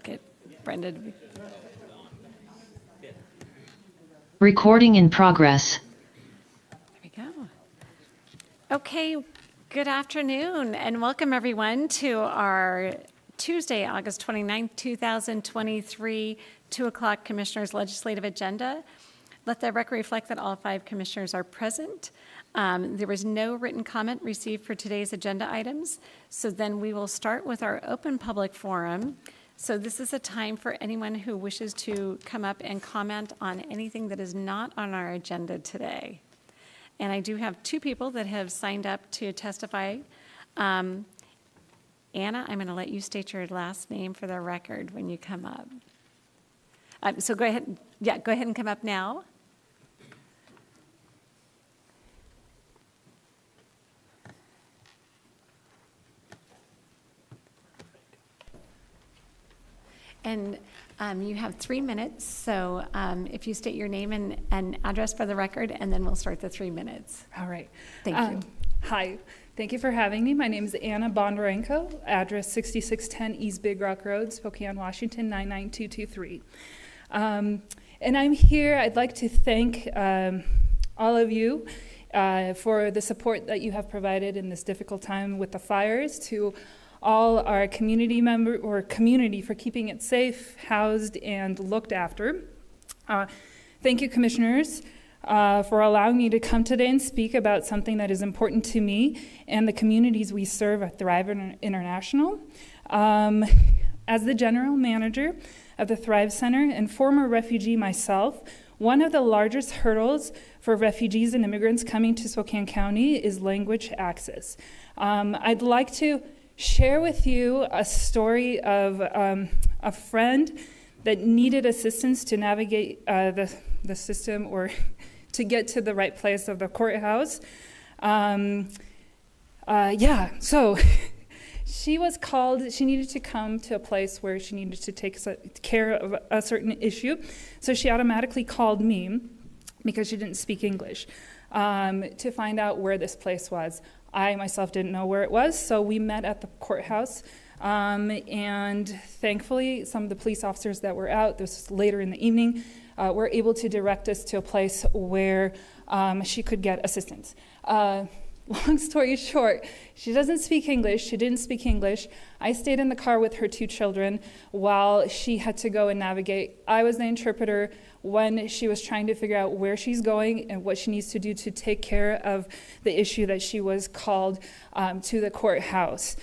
get Brenda to be... Recording in progress. There we go. Okay, good afternoon, and welcome everyone to our Tuesday, August 29th, 2023, 2 o'clock Commissioners' Legislative Agenda. Let the record reflect that all 5 commissioners are present. There was no written comment received for today's agenda items, so then we will start with our open public forum. So this is a time for anyone who wishes to come up and comment on anything that is not on our agenda today. And I do have 2 people that have signed up to testify. Anna, I'm going to let you state your last name for the record when you come up. So go ahead. Yeah, go ahead and come up now. And you have 3 minutes, so if you state your name and address for the record, and then we'll start the 3 minutes. All right. Thank you. Hi. Thank you for having me. My name is Anna Bondarenko, address 6610 East Big Rock Road, Spokane, Washington, 99223. And I'm here. I'd like to thank all of you for the support that you have provided in this difficult time with the fires, to all our community community for keeping it safe, housed, and looked after. Thank you, commissioners, for allowing me to come today and speak about something that is important to me and the communities we serve at Thrive International. As the general manager of the Thrive Center and former refugee myself, one of the largest hurdles for refugees and immigrants coming to Spokane County is language access. I'd like to share with you a story of a friend that needed assistance to navigate the system, or to get to the right place of the courthouse. So she was called. She needed to come to a place where she needed to take care of a certain issue. So she automatically called me, because she didn't speak English, to find out where this place was. I myself didn't know where it was, so we met at the courthouse, and thankfully some of the police officers that were out, this was later in the evening, were able to direct us to a place where she could get assistance. Long story short, she doesn't speak English. She didn't speak English. I stayed in the car with her 2 children while she had to go and navigate. I was the interpreter when she was trying to figure out where she's going and what she needs to do to take care of the issue that she was called to the courthouse.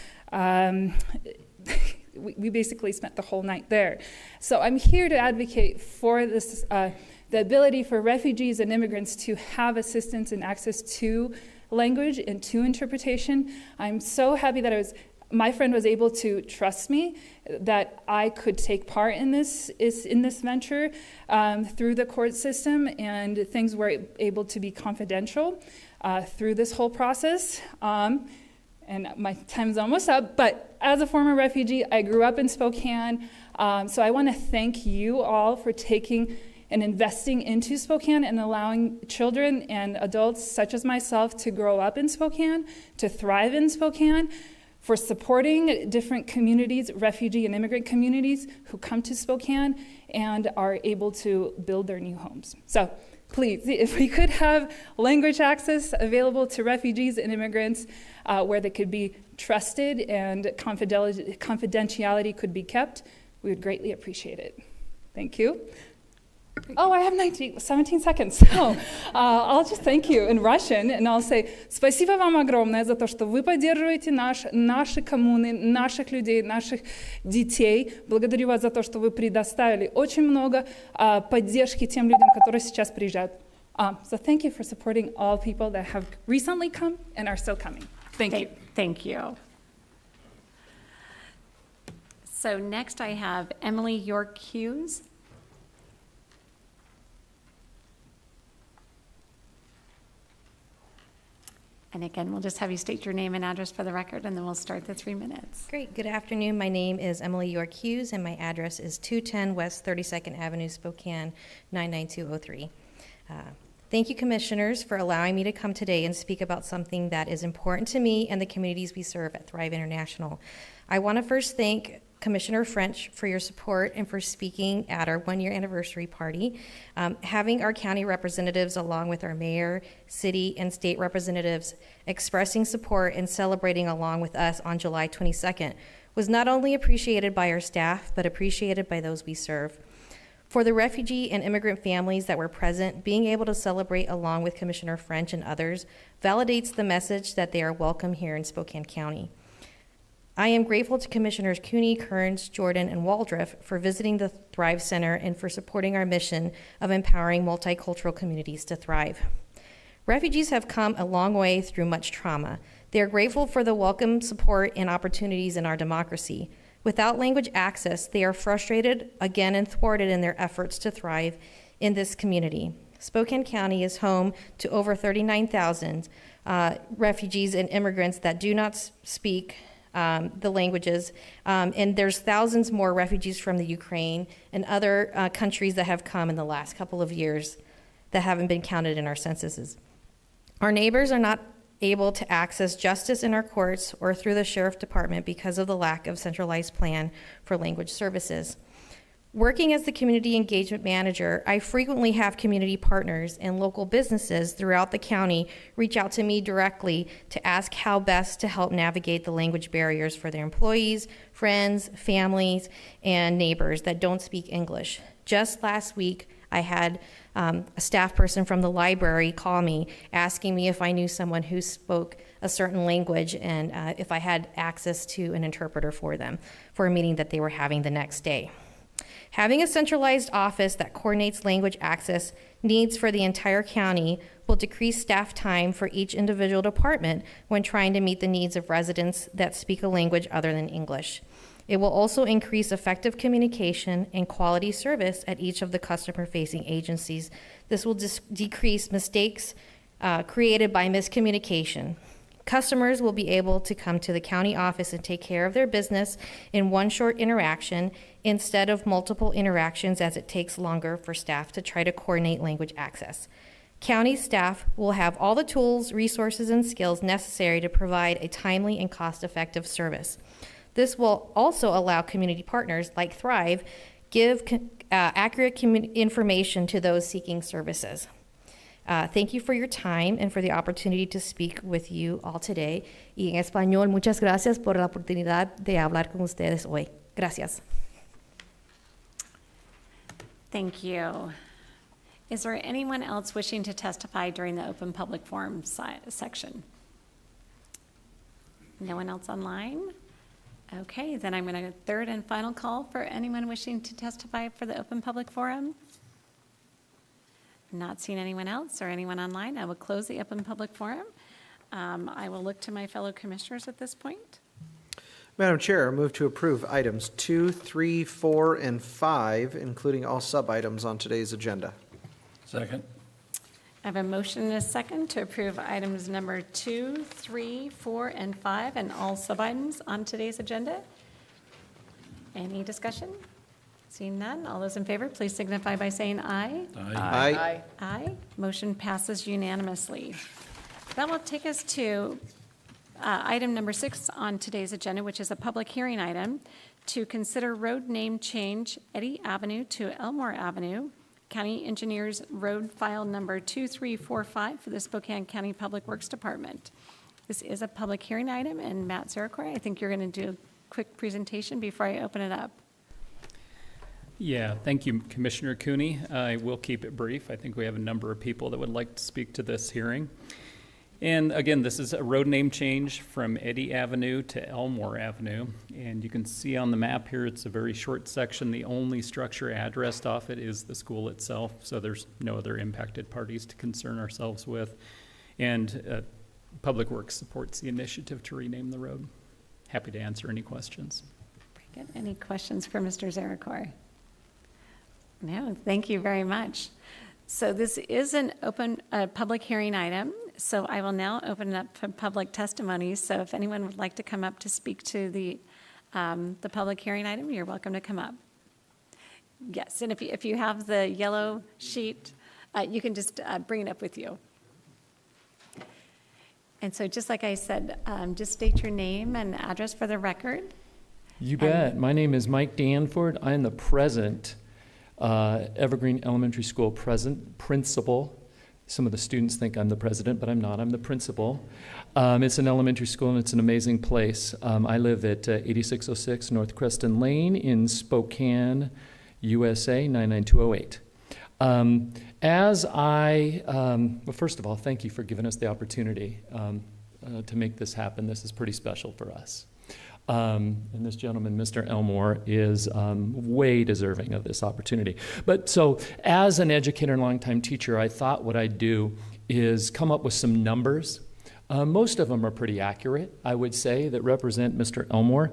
We basically spent the whole night there. So I'm here to advocate for this, the ability for refugees and immigrants to have assistance and access to language and to interpretation. I'm so happy that my friend was able to trust me that I could take part in this venture through the court system, and things were able to be confidential through this whole process. And my time's almost up, but as a former refugee, I grew up in Spokane, so I want to thank you all for taking and investing into Spokane and allowing children and adults such as myself to grow up in Spokane, to thrive in Spokane, for supporting different communities, refugee and immigrant communities who come to Spokane and are able to build their new homes. So please, if we could have language access available to refugees and immigrants where they could be trusted and confidentiality could be kept, we would greatly appreciate it. Thank you. Oh, I have 17 seconds. So I'll just thank you in Russian, and I'll say спасибо вам огромное за то, что вы поддерживаете наши коммуны, наших людей, наших детей. Благодарю вас за то, что вы предоставили очень много поддержки тем людям, которые сейчас приезжают. So thank you for supporting all people that have recently come and are still coming. Thank you. Thank you. So next I have Emily York Hughes. And again, we'll just have you state your name and address for the record, and then we'll start the 3 minutes. Great. Good afternoon. My name is Emily York Hughes, and my address is 210 West 32nd Avenue, Spokane, 99203. Thank you, commissioners, for allowing me to come today and speak about something that is important to me and the communities we serve at Thrive International. I want to first thank Commissioner French for your support and for speaking at our one-year anniversary party. Having our county representatives along with our mayor, city, and state representatives expressing support and celebrating along with us on July 22nd was not only appreciated by our staff, but appreciated by those we serve. For the refugee and immigrant families that were present, being able to celebrate along with Commissioner French and others validates the message that they are welcome here in Spokane County. I am grateful to Commissioners Cooney, Kearns, Jordan, and Waldrop for visiting the Thrive Center and for supporting our mission of empowering multicultural communities to thrive. Refugees have come a long way through much trauma. They are grateful for the welcome, support, and opportunities in our democracy. Without language access, they are frustrated, again, and thwarted in their efforts to thrive in this community. Spokane County is home to over 39,000 refugees and immigrants that do not speak the languages, and there's thousands more refugees from the Ukraine and other countries that have come in the last couple of years that haven't been counted in our censuses. Our neighbors are not able to access justice in our courts or through the sheriff department because of the lack of centralized plan for language services. Working as the community engagement manager, I frequently have community partners and local businesses throughout the county reach out to me directly to ask how best to help navigate the language barriers for their employees, friends, families, and neighbors that don't speak English. Just last week, I had a staff person from the library call me asking me if I knew someone who spoke a certain language and if I had access to an interpreter for them for a meeting that they were having the next day. Having a centralized office that coordinates language access needs for the entire county will decrease staff time for each individual department when trying to meet the needs of residents that speak a language other than English. It will also increase effective communication and quality service at each of the customer-facing agencies. This will decrease mistakes created by miscommunication. Customers will be able to come to the county office and take care of their business in one short interaction instead of multiple interactions, as it takes longer for staff to try to coordinate language access. County staff will have all the tools, resources, and skills necessary to provide a timely and cost-effective service. This will also allow community partners like Thrive give accurate information to those seeking services. Thank you for your time and for the opportunity to speak with you all today. Y en español, muchas gracias por la oportunidad de hablar con ustedes hoy. Gracias. Thank you. Is there anyone else wishing to testify during the open public forum section? No one else online? Okay, then I'm going to third and final call for anyone wishing to testify for the open public forum. Not seeing anyone else or anyone online, I will close the open public forum. I will look to my fellow commissioners at this point. Madam Chair, I move to approve items 2, 3, 4, and 5, including all sub-items on today's agenda. Second. I have a motion and a second to approve items number 2, 3, 4, and 5, and all sub-items on today's agenda. Any discussion? Seeing none, all those in favor, please signify by saying aye. Aye. Aye. Motion passes unanimously. That will take us to item number 6 on today's agenda, which is a public hearing item to consider road name change Eddy Avenue to Elmore Avenue, County Engineers Road File Number 2345 for the Spokane County Public Works Department. This is a public hearing item, and Matt Zaracore, I think you're going to do a quick presentation before I open it up. Yeah, thank you, Commissioner Cooney. I will keep it brief. I think we have a number of people that would like to speak to this hearing. And again, this is a road name change from Eddy Avenue to Elmore Avenue. And you can see on the map here, it's a very short section. The only structure addressed off it is the school itself, so there's no other impacted parties to concern ourselves with. And Public Works supports the initiative to rename the road. Happy to answer any questions. Very good. Any questions for Mr. Zaracore? No, thank you very much. So this is an open public hearing item, so I will now open it up for public testimony. So if anyone would like to come up to speak to the public hearing item, you're welcome to come up. Yes, and if you have the yellow sheet, you can just bring it up with you. And so just like I said, just state your name and address for the record. You bet. My name is Mike Danford. I am the present Evergreen Elementary School principal. Some of the students think I'm the president, but I'm not. I'm the principal. It's an elementary school, and it's an amazing place. I live at 8606 North Creston Lane in Spokane, USA, 99208. Well, first of all, thank you for giving us the opportunity to make this happen. This is pretty special for us. And this gentleman, Mr. Elmore, is way deserving of this opportunity. But so, as an educator and longtime teacher, I thought what I'd do is come up with some numbers. Most of them are pretty accurate, I would say, that represent Mr. Elmore.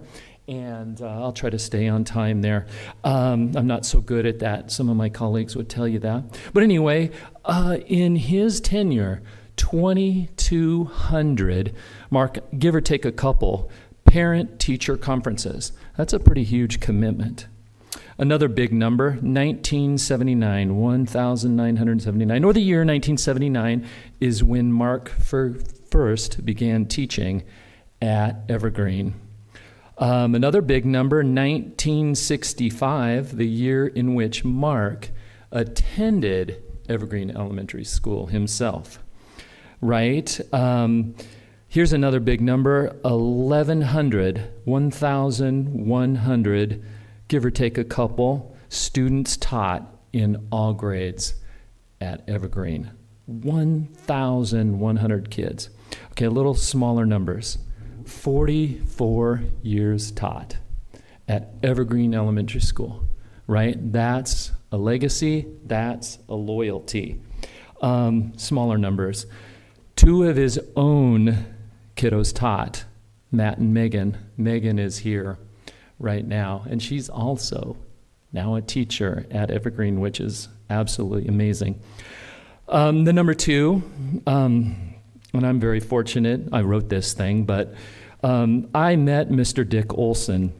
And I'll try to stay on time there. I'm not so good at that. Some of my colleagues would tell you that. But anyway, in his tenure, 2,200, Mark, give or take a couple, parent-teacher conferences. That's a pretty huge commitment. Another big number, 1979, 1,979, or the year 1979 is when Mark first began teaching at Evergreen. Another big number, 1965, the year in which Mark attended Evergreen Elementary School himself, right? Here's another big number, 1,100, give or take a couple, students taught in all grades at Evergreen. 1,100 kids. Okay, a little smaller numbers. 44 years taught at Evergreen Elementary School, right? That's a legacy, that's a loyalty. Smaller numbers. 2 of his own kiddos taught, Matt and Megan. Megan is here right now, and she's also now a teacher at Evergreen, which is absolutely amazing. The number 2, and I'm very fortunate, I wrote this thing, but I met Mr. Dick Olson.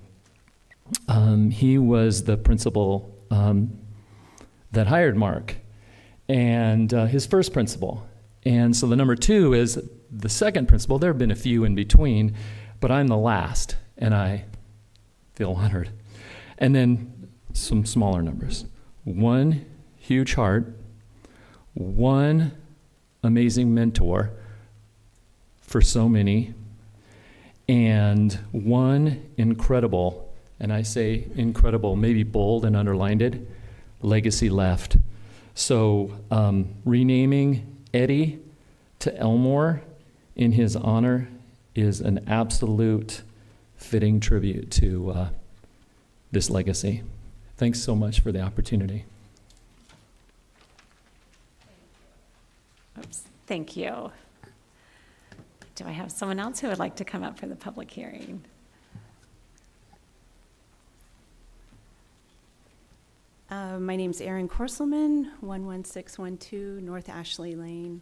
He was the principal that hired Mark, and his first principal. And so the number 2 is the second principal. There have been a few in between, but I'm the last, and I feel honored. And then some smaller numbers. 1 huge heart, 1 amazing mentor for so many, and 1 incredible, and I say incredible, maybe bold and underlined it, legacy left. So renaming Eddie to Elmore in his honor is an absolute fitting tribute to this legacy. Thanks so much for the opportunity. Oops, thank you. Do I have someone else who would like to come up for the public hearing? My name's Erin Korselman, 11612 North Ashley Lane.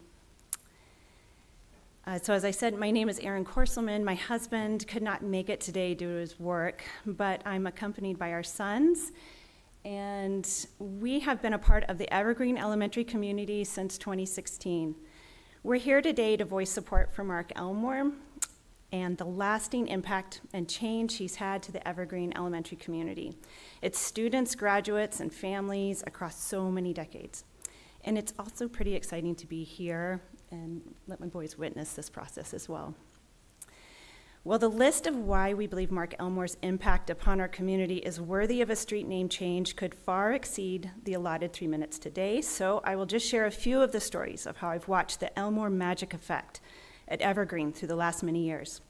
So as I said, my name is Erin Korselman. My husband could not make it today due to his work, but I'm accompanied by our sons. And we have been a part of the Evergreen Elementary community since 2016. We're here today to voice support for Mark Elmore and the lasting impact and change he's had to the Evergreen Elementary community, its students, graduates, and families across so many decades. And it's also pretty exciting to be here and let my boys witness this process as well. Well, the list of why we believe Mark Elmore's impact upon our community is worthy of a street name change could far exceed the allotted 3 minutes today, so I will just share a few of the stories of how I've watched the Elmore magic effect at Evergreen through the last many years.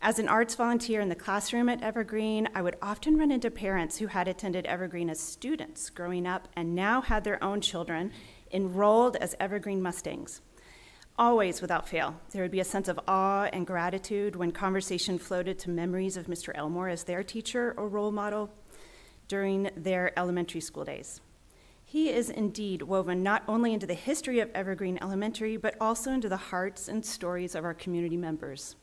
As an arts volunteer in the classroom at Evergreen, I would often run into parents who had attended Evergreen as students growing up and now had their own children enrolled as Evergreen Mustangs. Always, without fail, there would be a sense of awe and gratitude when conversation floated to memories of Mr. Elmore as their teacher or role model during their elementary school days. He is indeed woven not only into the history of Evergreen Elementary, but also into the hearts and stories of our community members.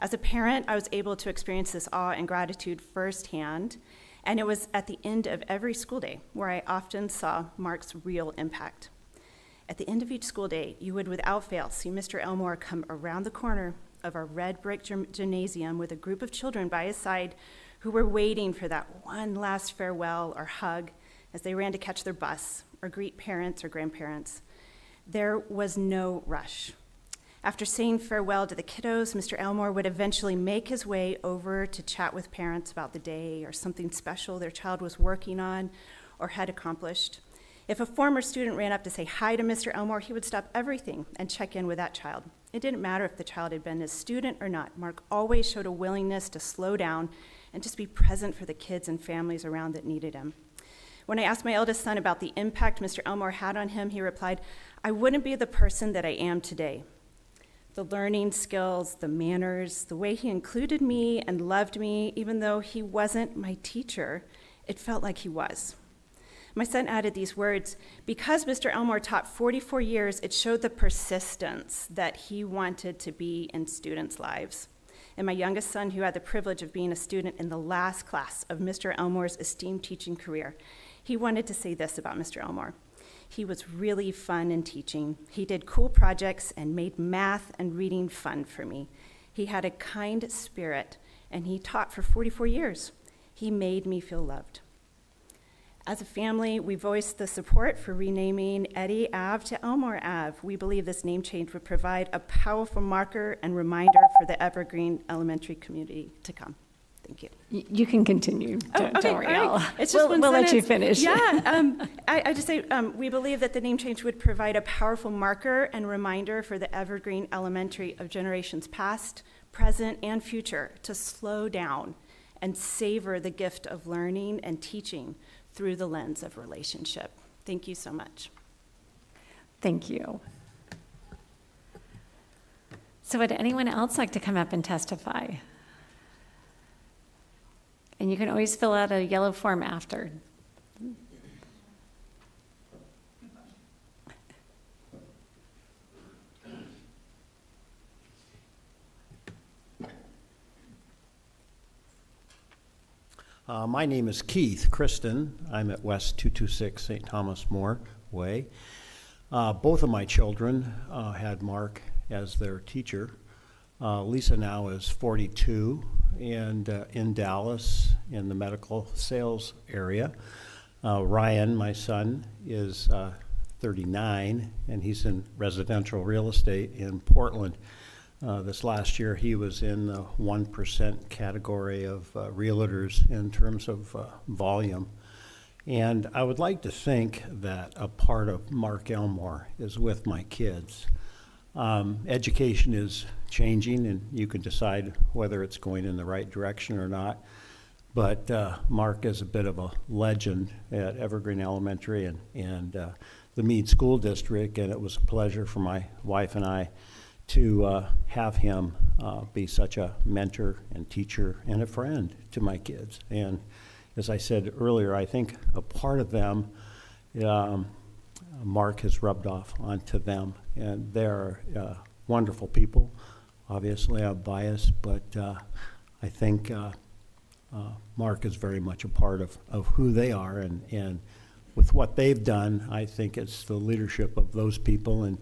As a parent, I was able to experience this awe and gratitude firsthand, and it was at the end of every school day where I often saw Mark's real impact. At the end of each school day, you would without fail see Mr. Elmore come around the corner of our red brick gymnasium with a group of children by his side, who were waiting for that one last farewell or hug as they ran to catch their bus or greet parents or grandparents. There was no rush. After saying farewell to the kiddos, Mr. Elmore would eventually make his way over to chat with parents about the day or something special their child was working on or had accomplished. If a former student ran up to say hi to Mr. Elmore, he would stop everything and check in with that child. It didn't matter if the child had been a student or not. Mark always showed a willingness to slow down and just be present for the kids and families around that needed him. When I asked my eldest son about the impact Mr. Elmore had on him, he replied, "I wouldn't be the person that I am today." The learning skills, the manners, the way he included me and loved me, even though he wasn't my teacher, it felt like he was. My son added these words, "Because Mr. Elmore taught 44 years, it showed the persistence that he wanted to be in students' lives." And my youngest son, who had the privilege of being a student in the last class of Mr. Elmore's esteemed teaching career, he wanted to say this about Mr. Elmore. He was really fun in teaching. He did cool projects and made math and reading fun for me. He had a kind spirit, and he taught for 44 years. He made me feel loved. As a family, we voiced the support for renaming Eddie Ave to Elmore Ave. We believe this name change would provide a powerful marker and reminder for the Evergreen Elementary community to come. Thank you. You can continue. Don't worry, all right. Al. It's just We'll one let you sentence. finish. Yeah, I just say, we believe that the name change would provide a powerful marker and reminder for the Evergreen Elementary of generations past, present, and future to slow down and savor the gift of learning and teaching through the lens of relationship. Thank you so much. Thank you. So would anyone else like to come up and testify? And you can always fill out a yellow form after. My name is Keith Kristen. I'm at West 226 St. Thomas More Way. Both of my children had Mark as their teacher. Lisa now is 42 and in Dallas in the medical sales area. Ryan, my son, is 39 and he's in residential real estate in Portland. This last year he was in the 1% category of realtors in terms of volume. And I would like to think that a part of Mark Elmore is with my kids. Education is changing and you can decide whether it's going in the right direction or not. But Mark is a bit of a legend at Evergreen Elementary and the Meade School District, and it was a pleasure for my wife and I to have him be such a mentor and teacher and a friend to my kids. And as I said earlier, I think a part of them, Mark has rubbed off onto them, and they're wonderful people. Obviously, I'm biased, but I think Mark is very much a part of who they are, and with what they've done, I think it's the leadership of those people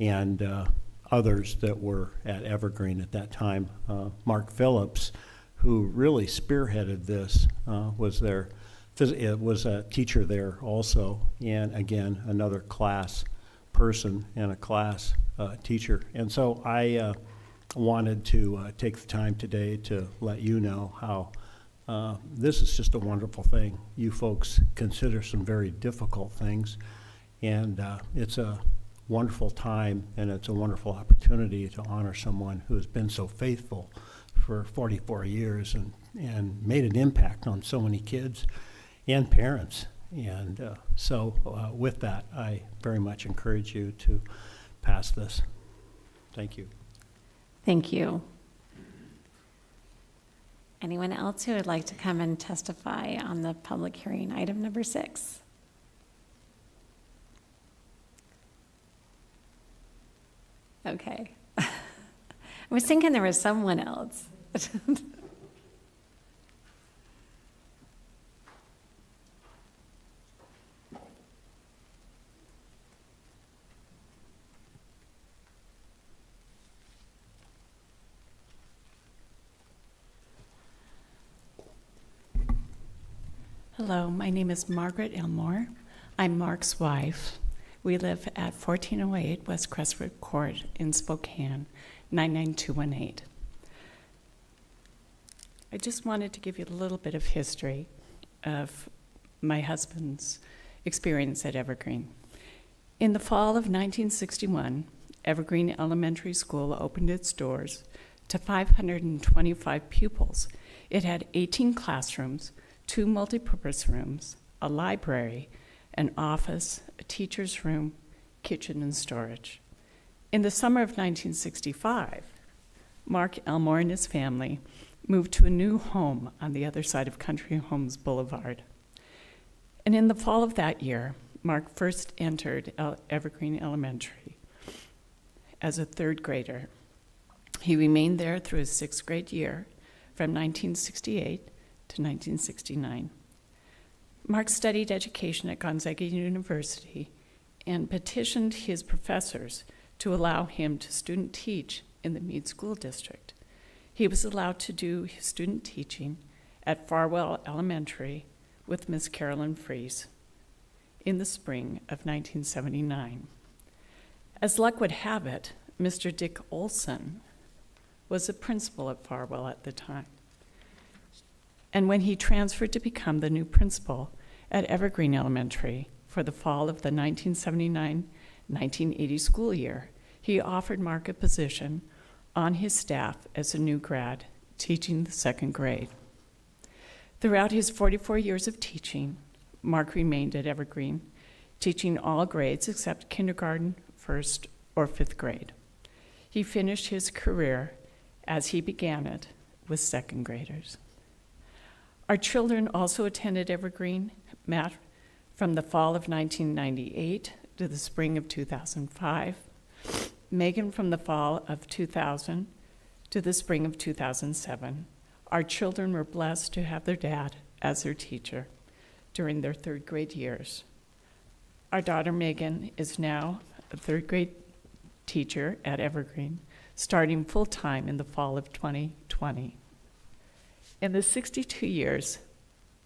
and others that were at Evergreen at that time. Mark Phillips, who really spearheaded this, was a teacher there also, and again, another class person and a class teacher. And so I wanted to take the time today to let you know how this is just a wonderful thing. You folks consider some very difficult things, and it's a wonderful time and it's a wonderful opportunity to honor someone who has been so faithful for 44 years and made an impact on so many kids and parents. And so with that, I very much encourage you to pass this. Thank you. Thank you. Anyone else who would like to come and testify on the public hearing, item number 6? Okay. I was thinking there was someone else. Hello, my name is Margaret Elmore. I'm Mark's wife. We live at 1408 West Crestwood Court in Spokane, 99218. I just wanted to give you a little bit of history of my husband's experience at Evergreen. In the fall of 1961, Evergreen Elementary School opened its doors to 525 pupils. It had 18 classrooms, 2 multipurpose rooms, a library, an office, a teacher's room, kitchen, and storage. In the summer of 1965, Mark Elmore and his family moved to a new home on the other side of Country Homes Boulevard. And in the fall of that year, Mark first entered Evergreen Elementary as a 3rd grader. He remained there through his 6th grade year from 1968 to 1969. Mark studied education at Gonzaga University and petitioned his professors to allow him to student teach in the Meade School District. He was allowed to do his student teaching at Farwell Elementary with Miss Carolyn Fries in the spring of 1979. As luck would have it, Mr. Dick Olson was a principal at Farwell at the time. And when he transferred to become the new principal at Evergreen Elementary for the fall of the 1979-1980 school year, he offered Mark a position on his staff as a new grad, teaching the 2nd grade. Throughout his 44 years of teaching, Mark remained at Evergreen, teaching all grades except kindergarten, 1st, or 5th grade. He finished his career as he began it with 2nd graders. Our children also attended Evergreen, Matt from the fall of 1998 to the spring of 2005, Megan from the fall of 2000 to the spring of 2007. Our children were blessed to have their dad as their teacher during their 3rd grade years. Our daughter Megan is now a 3rd grade teacher at Evergreen, starting full-time in the fall of 2020. In the 62 years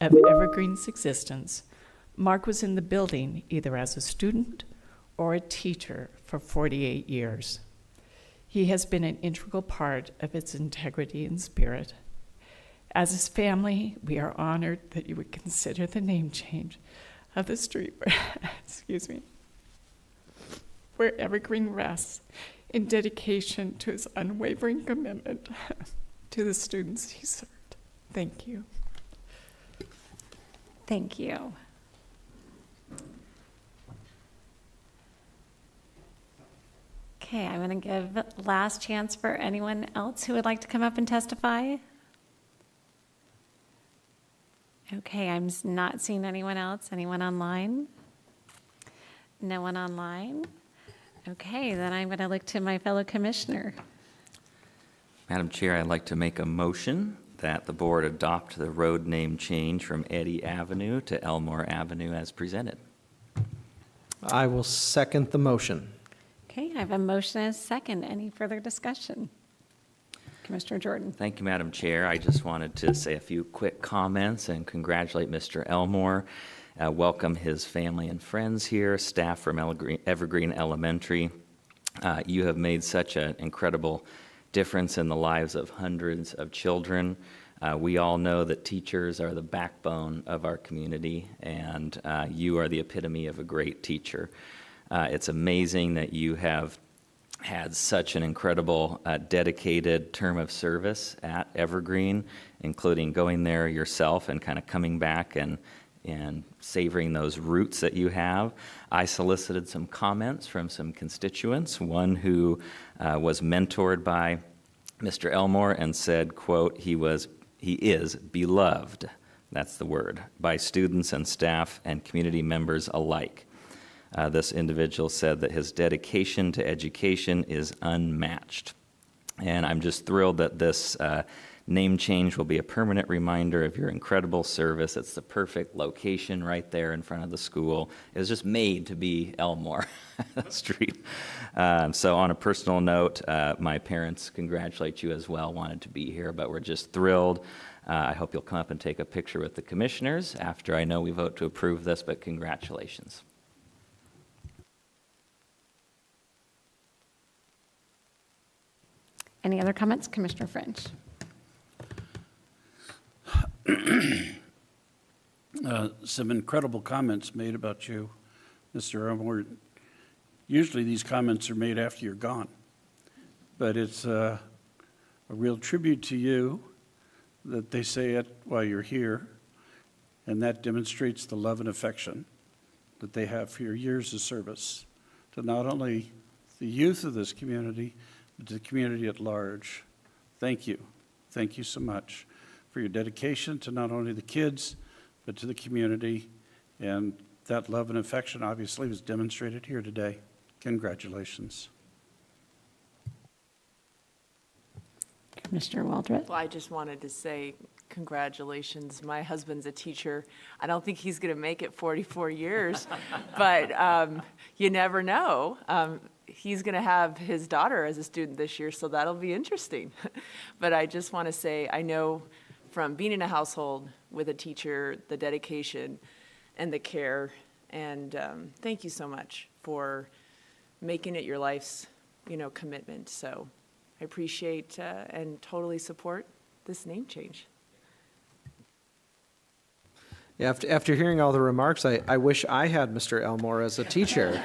of Evergreen's existence, Mark was in the building either as a student or a teacher for 48 years. He has been an integral part of its integrity and spirit. As his family, we are honored that you would consider the name change of the street where Evergreen rests in dedication to his unwavering commitment to the students he served. Thank you. Thank you. Okay, I'm going to give last chance for anyone else who would like to come up and testify. Okay, I'm not seeing anyone else. Anyone online? No one online? Okay, then I'm going to look to my fellow commissioner. Madam Chair, I'd like to make a motion that the board adopt the road name change from Eddy Avenue to Elmore Avenue as presented. I will second the motion. Okay, I have a motion and a second. Any further discussion? Commissioner Jordan. Thank you, Madam Chair. I just wanted to say a few quick comments and congratulate Mr. Elmore, welcome his family and friends here, staff from Evergreen Elementary. You have made such an incredible difference in the lives of hundreds of children. We all know that teachers are the backbone of our community, and you are the epitome of a great teacher. It's amazing that you have had such an incredible, dedicated term of service at Evergreen, including going there yourself and kind of coming back and savoring those roots that you have. I solicited some comments from some constituents, one who was mentored by Mr. Elmore and said, quote, he is beloved, that's the word, by students and staff and community members alike. This individual said that his dedication to education is unmatched. And I'm just thrilled that this name change will be a permanent reminder of your incredible service. It's the perfect location right there in front of the school. It was just made to be Elmore Street. So on a personal note, my parents congratulate you as well, wanted to be here, but we're just thrilled I hope you'll come up and take a picture with the commissioners after I know we vote to approve this, but congratulations. Any other comments? Commissioner French. Some incredible comments made about you, Mr. Elmore. Usually these comments are made after you're gone, but it's a real tribute to you that they say it while you're here, and that demonstrates the love and affection that they have for your years of service to not only the youth of this community, but to the community at large. Thank you. Thank you so much for your dedication to not only the kids, but to the community. And that love and affection obviously was demonstrated here today. Congratulations. Commissioner Waldron. Well, I just wanted to say congratulations. My husband's a teacher. I don't think he's going to make it 44 years, but you never know. He's going to have his daughter as a student this year, so that'll be interesting. But I just want to say, I know from being in a household with a teacher, the dedication and the care, and thank you so much for making it your life's, commitment. So I appreciate and totally support this name change. Yeah, after hearing all the remarks, I wish I had Mr. Elmore as a teacher.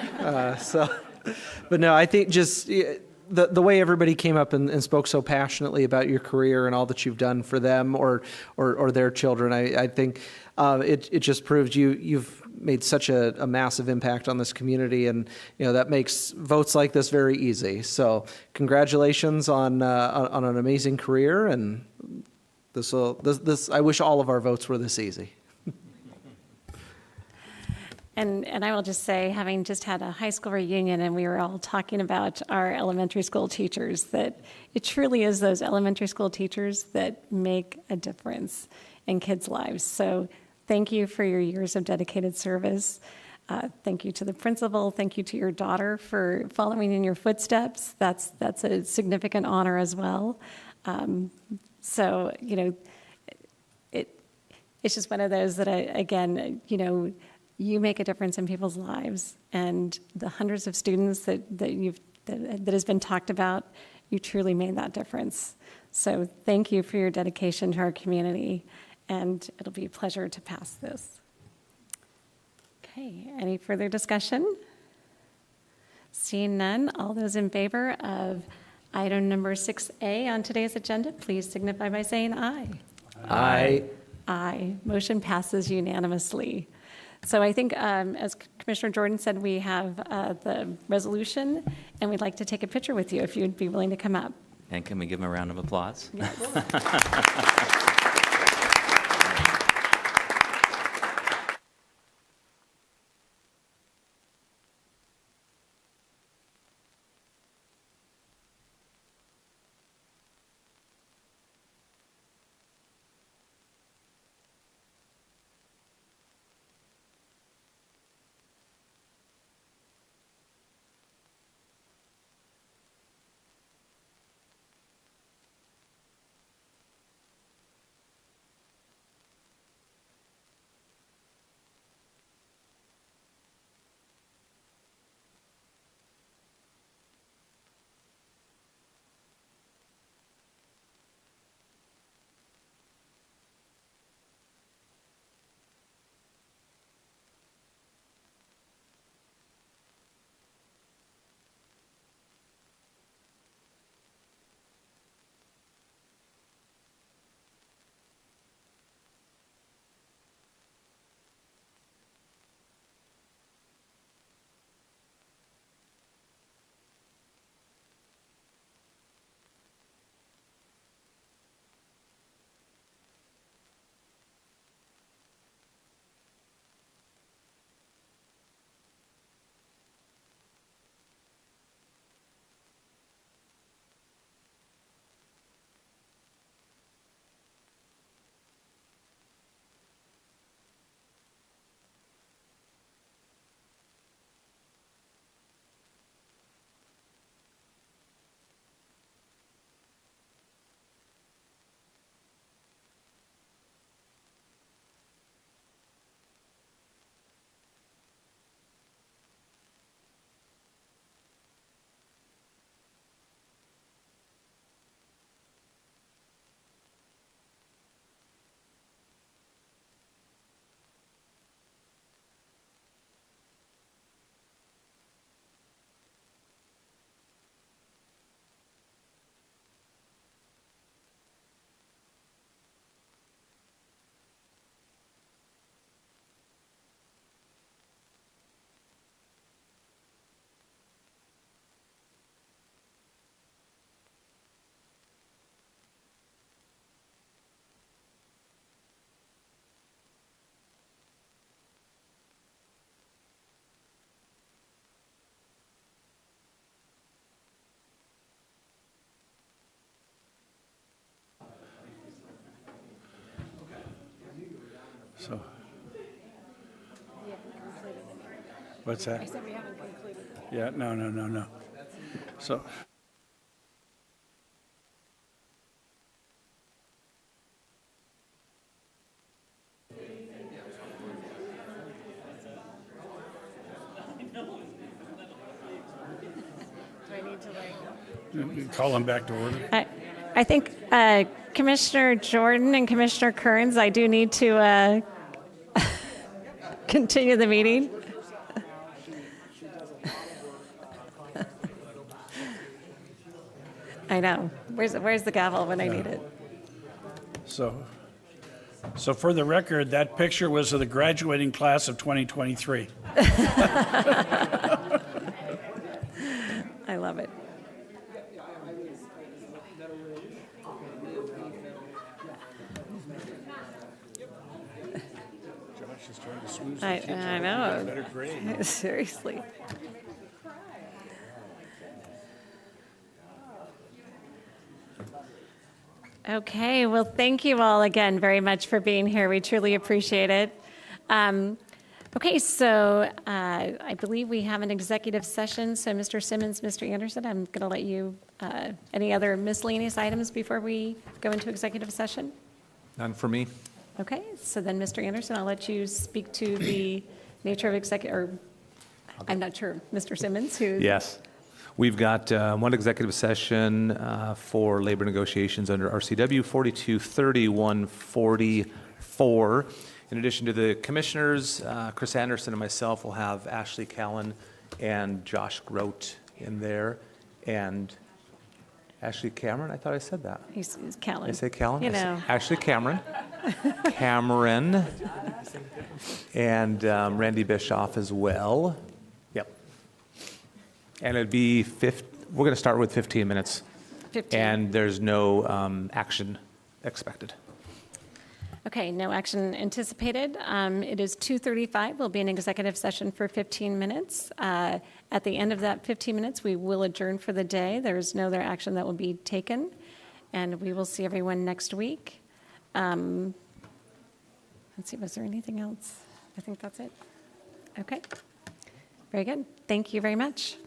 But no, I think just the way everybody came up and spoke so passionately about your career and all that you've done for them or their children, I think it just proves you've made such a massive impact on this community, and that makes votes like this very easy. So congratulations on an amazing career, and this I wish all of our votes were this easy. And I will just say, having just had a high school reunion and we were all talking about our elementary school teachers, that it truly is those elementary school teachers that make a difference in kids' lives. So thank you for your years of dedicated service. Thank you to the principal. Thank you to your daughter for following in your footsteps. That's a significant honor as well. So, it's just one of those that you make a difference in people's lives, and the hundreds of students that has been talked about, you truly made that difference. So thank you for your dedication to our community, and it'll be a pleasure to pass this. Okay, any further discussion? Seeing none, all those in favor of item number 6A on today's agenda, please signify by saying aye. Aye. Aye. Motion passes unanimously. So I think, as Commissioner Jordan said, we have the resolution, and we'd like to take a picture with you if you'd be willing to come up. And can we give him a round of applause? Yes. So. What's that? said we haven't concluded. Yeah, no. So. Do I need to like? Call them back to order. I think Commissioner Jordan and Commissioner Kearns, I do need to continue the meeting. I know. Where's the gavel when I need it? So for the record, that picture was of the graduating class of 2023. I love it. Josh is trying to smooth I know. better grade. Seriously. Okay, well, thank you all again very much for being here. We truly appreciate it. Okay, so I believe we have an executive session. So Mr. Simmons, Mr. Anderson, I'm going to let you, any other miscellaneous items before we go into executive session? None for me. Okay, so then Mr. Anderson, I'll let you speak to the nature of or I'm not sure, Mr. Simmons, who. Yes. We've got one executive session for labor negotiations under RCW 423144. In addition to the commissioners, Chris Anderson and myself will have Ashley Callan and Josh Grote in there. And Ashley Cameron, I thought I said that. He's Callan. Did I say Callan? You I said know. Ashley Cameron. Cameron. And Randy Bischoff as well. Yep. And it'd be, we're going to start with 15 minutes. 15. And there's no action expected. Okay, no action anticipated. It is 2:35. We'll be in executive session for 15 minutes. At the end of that 15 minutes, we will adjourn for the day. There is no other action that will be taken, and we will see everyone next week. Let's see, was there anything else? I think that's it. Okay, very good. Thank you very much.